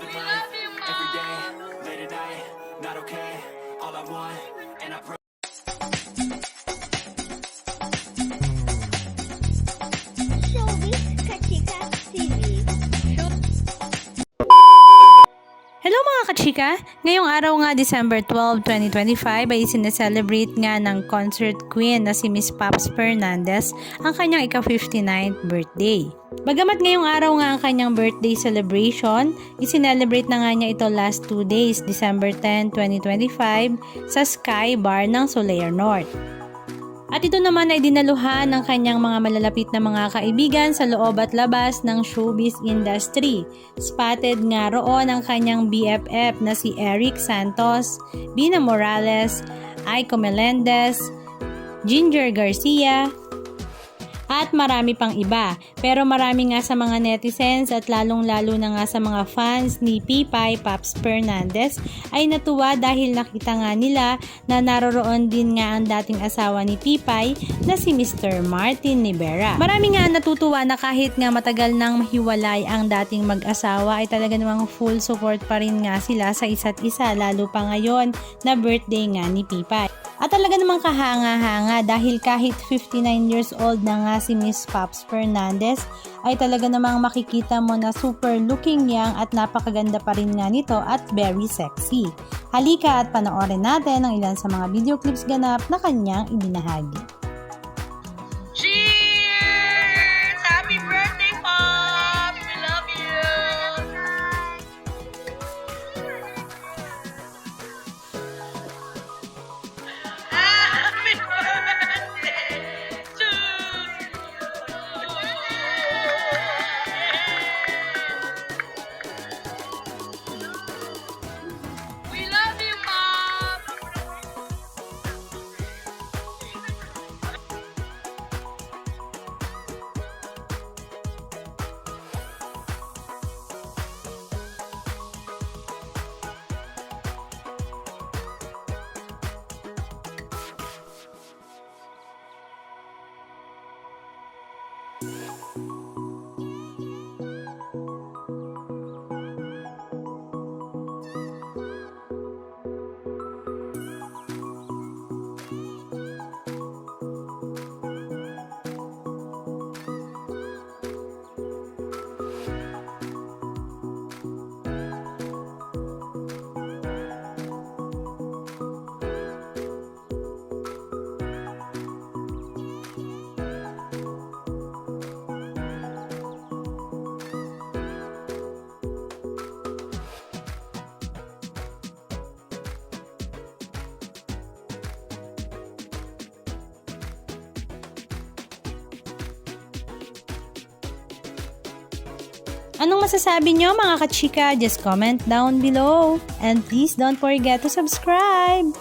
living life every day, late at night, not okay. All I want, and I pray. Showbiz Kachika TV. Hello mga kachika! Ngayong araw nga December 12, 2025 ay sineselebrate nga ng concert queen na si Miss Paps Fernandez ang kanyang ika-59th birthday. Bagamat ngayong araw nga ang kanyang birthday celebration, isinelebrate na nga niya ito last 2 days, December 10, 2025 sa Sky Bar ng Soler North. At ito naman ay dinaluhan ng kanyang mga malalapit na mga kaibigan sa loob at labas ng showbiz industry. Spotted nga roon ang kanyang BFF na si Eric Santos, Bina Morales, Aiko Melendez, Ginger Garcia, at marami pang iba. Pero marami nga sa mga netizens at lalong-lalo na nga sa mga fans ni Pipay Paps Fernandez ay natuwa dahil nakita nga nila na naroroon din nga ang dating asawa ni Pipay na si Mr. Martin Nivera. Marami nga natutuwa na kahit nga matagal nang mahiwalay ang dating mag-asawa ay talaga namang full support pa rin nga sila sa isa't isa, lalo pa ngayon na birthday nga ni Pipay. At talaga namang kahanga-hanga dahil kahit 59 years old na nga si Miss Paps Fernandez ay talaga namang makikita mo na super looking young at napakaganda pa rin nga nito at very sexy. Halika at panoorin natin ang ilan sa mga video clips ganap na kanyang ibinahagi. Cheers! Happy birthday, Pops! We love you! Happy birthday to you! We love you, Pops! Anong masasabi nyo mga kachika? Just comment down below. And please don't forget to subscribe!